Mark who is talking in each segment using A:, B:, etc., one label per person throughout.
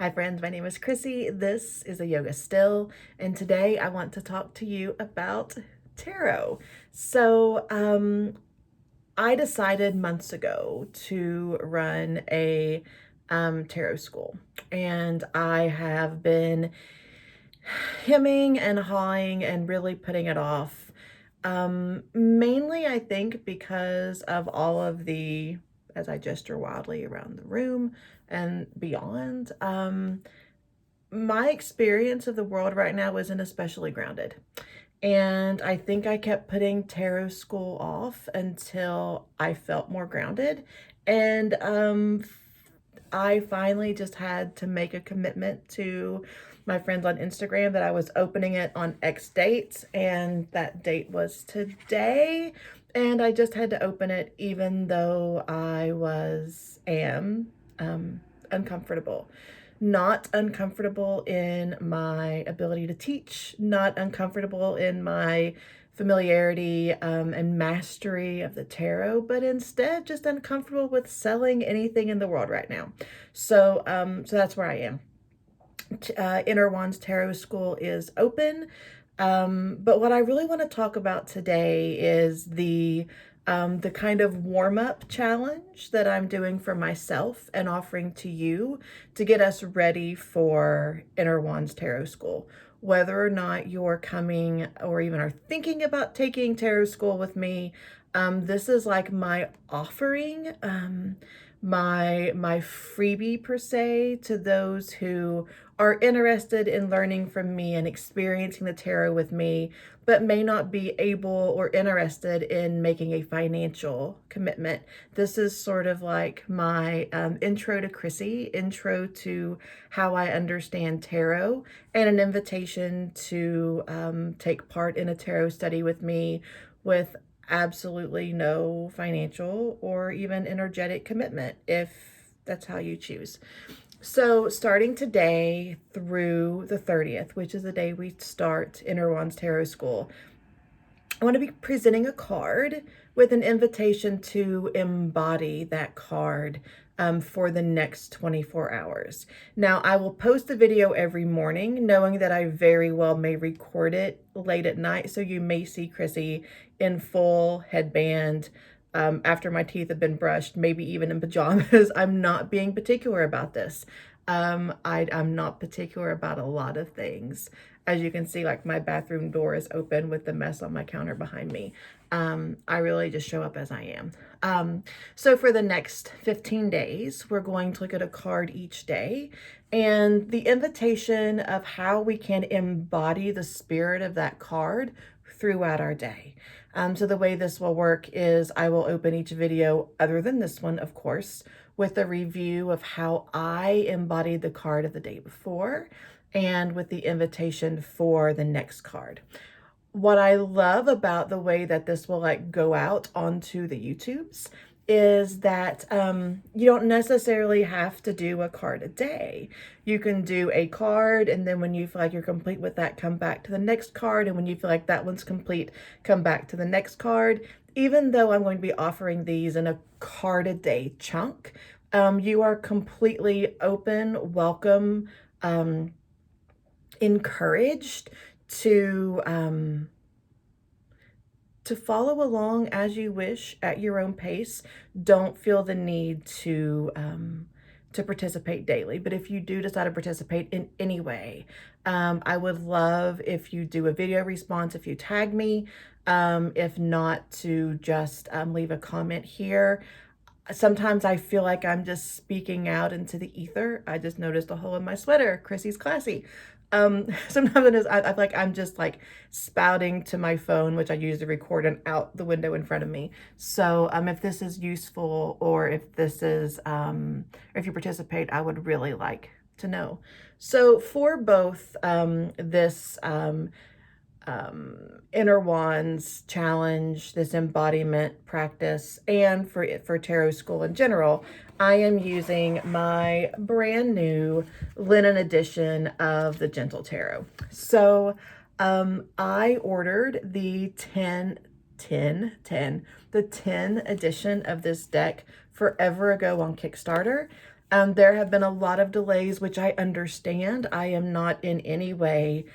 A: Hi friends, my name is Chrissy. This is a Yoga Still, and today I want to talk to you about tarot. I decided months ago to run a tarot school, and I have been hemming and hawing and really putting it off. Mainly I think because of all of the, as I gesture wildly around the room and beyond, my experience of the world right now isn't especially grounded. And I think I kept putting tarot school off until I felt more grounded. And I finally just had to make a commitment to my friends on Instagram that I was opening it on X date, and that date was today. And I just had to open it even though am uncomfortable. Not uncomfortable in my ability to teach, not uncomfortable in my familiarity and mastery of the tarot, but instead just uncomfortable with selling anything in the world right now. So that's where I am. InnerWandsTarot School is open. But what I really want to talk about today is the kind of warm-up challenge that I'm doing for myself and offering to you to get us ready for InnerWandsTarot School. Whether or not you're coming or even are thinking about taking tarot school with me, this is like my offering, my freebie per se to those who are interested in learning from me and experiencing the tarot with me, but may not be able or interested in making a financial commitment. This is sort of like my intro to Chrissy, intro to how I understand tarot, and an invitation to take part in a tarot study with me with absolutely no financial or even energetic commitment, if that's how you choose. So starting today through the 30th, which is the day we start InnerWandsTarot School, I want to be presenting a card with an invitation to embody that card for the next 24 hours. Now, I will post the video every morning, knowing that I very well may record it late at night, so you may see Chrissy in full headband, after my teeth have been brushed, maybe even in pajamas. I'm not being particular about this. I'm not particular about a lot of things. As you can see, like my bathroom door is open with the mess on my counter behind me. I really just show up as I am. So for the next 15 days, we're going to look at a card each day, and the invitation of how we can embody the spirit of that card throughout our day. So the way this will work is I will open each video, other than this one, of course, with a review of how I embodied the card of the day before and with the invitation for the next card. What I love about the way that this will like go out onto the YouTubes is that you don't necessarily have to do a card a day. You can do a card, and then when you feel like you're complete with that, come back to the next card, and when you feel like that one's complete, come back to the next card. Even though I'm going to be offering these in a card a day chunk, you are completely open, welcome, encouraged to follow along as you wish at your own pace. Don't feel the need to participate daily. But if you do decide to participate in any way, I would love if you do a video response, if you tag me, if not to just leave a comment here. Sometimes I feel like I'm just speaking out into the ether. I just noticed a hole in my sweater. Chrissy's classy. Sometimes I feel like I'm just like spouting to my phone, which I use to record, and out the window in front of me. So if this is useful, or if this is, if you participate, I would really like to know. So for both this Inner Wands challenge, this embodiment practice, and for tarot school in general, I am using my brand new linen edition of the Gentle Tarot. So I ordered the 10 edition of this deck forever ago on Kickstarter. There have been a lot of delays, which I understand. I am not in any way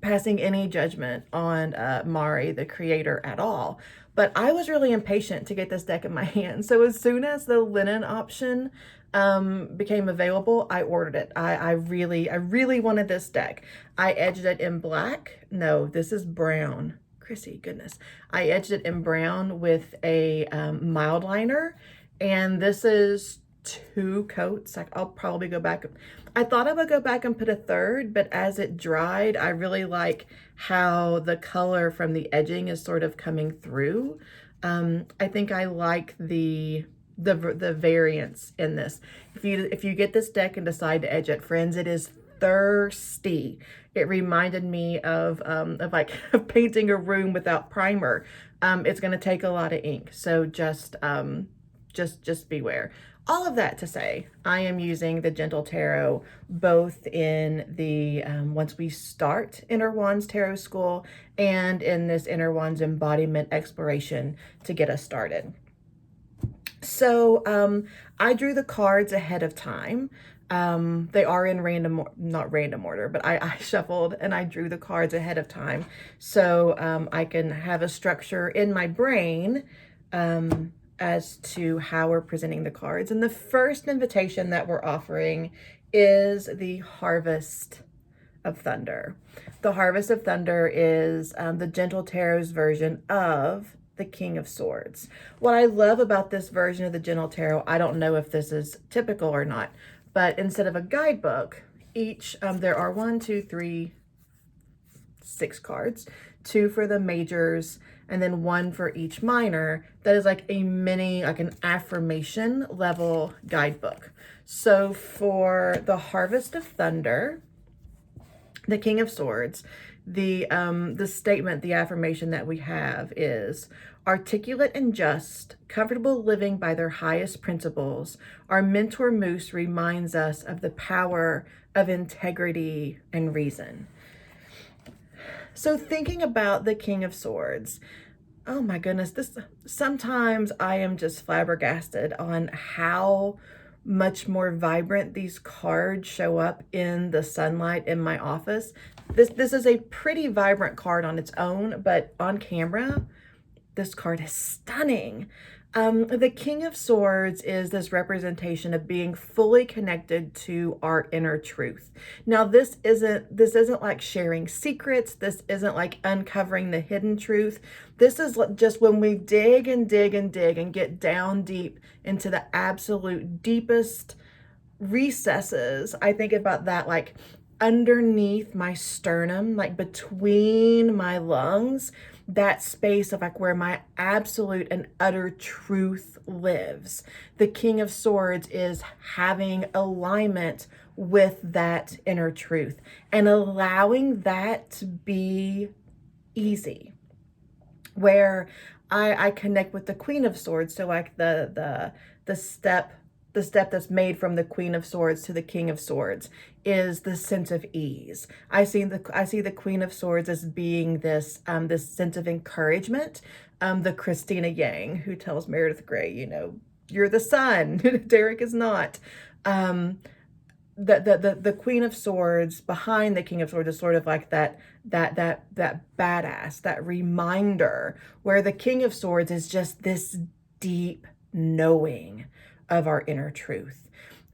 A: passing any judgment on Mari, the creator, at all. But I was really impatient to get this deck in my hand. So as soon as the linen option became available, I ordered it. I really wanted this deck. I edged it in black. No, this is brown. Chrissy, goodness. I edged it in brown with a mild liner, and this is 2 coats. I'll probably go back. I thought I would go back and put a third, but as it dried, I really like how the color from the edging is sort of coming through. I think I like the variance in this. If you get this deck and decide to edge it, friends, it is thirsty. It reminded me of like painting a room without primer. It's going to take a lot of ink, so just beware. All of that to say, I am using the Gentle Tarot both in the once we start InnerWandsTarot School and in this InnerWands embodiment exploration to get us started. So I drew the cards ahead of time. They are in not random order, but I shuffled and I drew the cards ahead of time so I can have a structure in my brain as to how we're presenting the cards. And the first invitation that we're offering is the Harvest of Thunder. The Harvest of Thunder is the Gentle Tarot's version of the King of Swords. What I love about this version of the Gentle Tarot, I don't know if this is typical or not, but instead of a guidebook, each, there are 6 cards, 2 for the majors, and then 1 for each minor. That is like a mini, like an affirmation level guidebook. So for the Harvest of Thunder, the King of Swords, the statement, the affirmation that we have is: articulate and just, comfortable living by their highest principles, our mentor Moose reminds us of the power of integrity and reason. So thinking about the King of Swords, oh my goodness, sometimes I am just flabbergasted on how much more vibrant these cards show up in the sunlight in my office. This is a pretty vibrant card on its own, but on camera, this card is stunning. The King of Swords is this representation of being fully connected to our inner truth. Now, this isn't like sharing secrets. This isn't like uncovering the hidden truth. This is just when we dig and dig and dig and get down deep into the absolute deepest recesses. I think about that like underneath my sternum, like between my lungs, that space of like where my absolute and utter truth lives. The King of Swords is having alignment with that inner truth and allowing that to be easy. Where I connect with the Queen of Swords, so like the step that's made from the Queen of Swords to the King of Swords is the sense of ease. I see the Queen of Swords as being this sense of encouragement. The Christina Yang who tells Meredith Grey, you know, you're the sun, Derek is not. The Queen of Swords behind the King of Swords is sort of like that badass, that reminder, where the King of Swords is just this deep knowing of our inner truth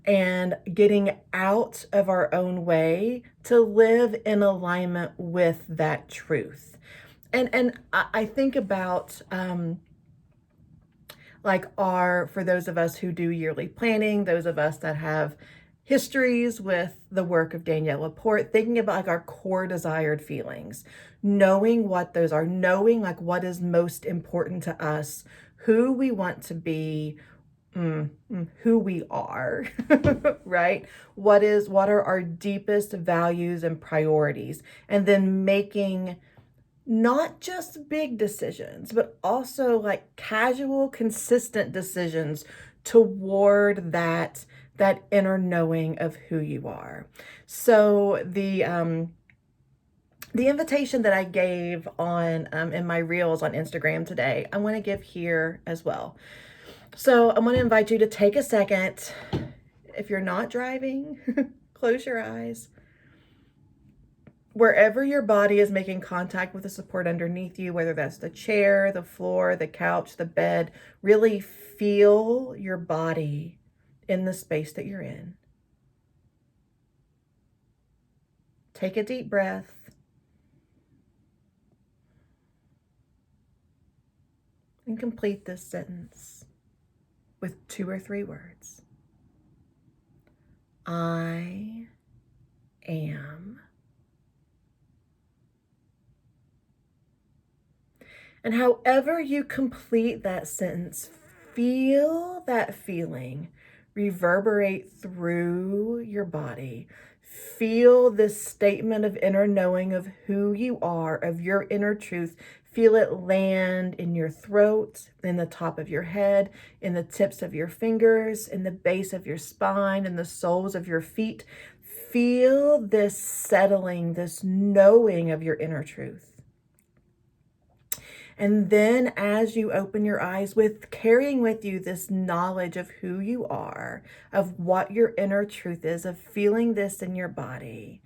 A: and getting out of our own way to live in alignment with that truth. And I think about for those of us who do yearly planning, those of us that have histories with the work of Danielle Laporte, thinking about like our core desired feelings, knowing what those are, knowing like what is most important to us, who we want to be, who we are, right? What are our deepest values and priorities, and then making not just big decisions, but also like casual, consistent decisions toward that inner knowing of who you are. So the invitation that I gave on in my reels on Instagram today, I want to give here as well. So I'm going to invite you to take a second. If you're not driving, close your eyes. Wherever your body is making contact with the support underneath you, whether that's the chair, the floor, the couch, the bed, really feel your body in the space that you're in. Take a deep breath. And complete this sentence with 2 or 3 words. I am. And however you complete that sentence, feel that feeling reverberate through your body. Feel this statement of inner knowing of who you are, of your inner truth. Feel it land in your throat, in the top of your head, in the tips of your fingers, in the base of your spine, in the soles of your feet. Feel this settling, this knowing of your inner truth. And then as you open your eyes with carrying with you this knowledge of who you are, of what your inner truth is, of feeling this in your body,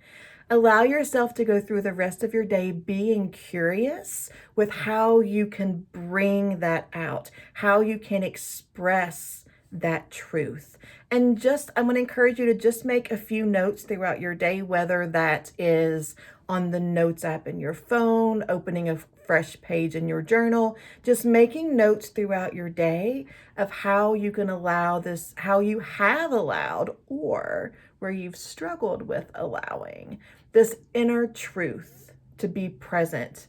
A: allow yourself to go through the rest of your day being curious with how you can bring that out, how you can express that truth. And I'm going to encourage you to just make a few notes throughout your day, whether that is on the notes app in your phone, opening a fresh page in your journal, just making notes throughout your day of how you can allow this, how you have allowed, or where you've struggled with allowing this inner truth to be present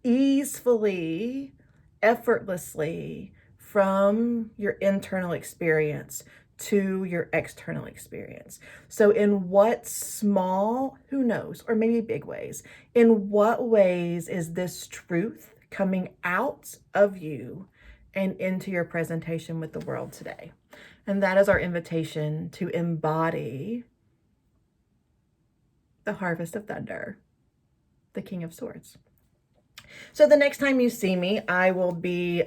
A: easily, effortlessly from your internal experience to your external experience. So in what small, who knows, or maybe big ways, in what ways is this truth coming out of you and into your presentation with the world today? And that is our invitation to embody the harvest of thunder, the King of Swords. So the next time you see me, I will be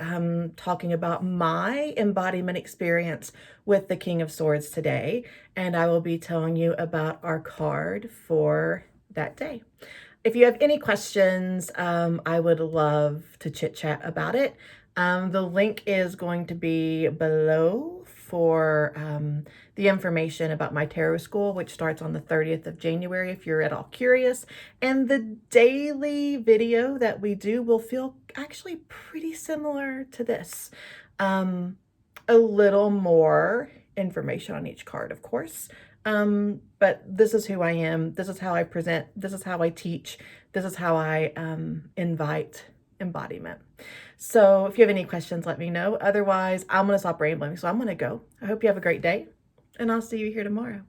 A: talking about my embodiment experience with the King of Swords today, and I will be telling you about our card for that day. If you have any questions, I would love to chit chat about it. The link is going to be below for the information about my tarot school, which starts on the 30th of January, if you're at all curious. And the daily video that we do will feel actually pretty similar to this. A little more information on each card, of course. But this is who I am. This is how I present. This is how I teach. This is how I invite embodiment. So if you have any questions, let me know. Otherwise, I'm going to stop rambling. So I'm going to go. I hope you have a great day, and I'll see you here tomorrow.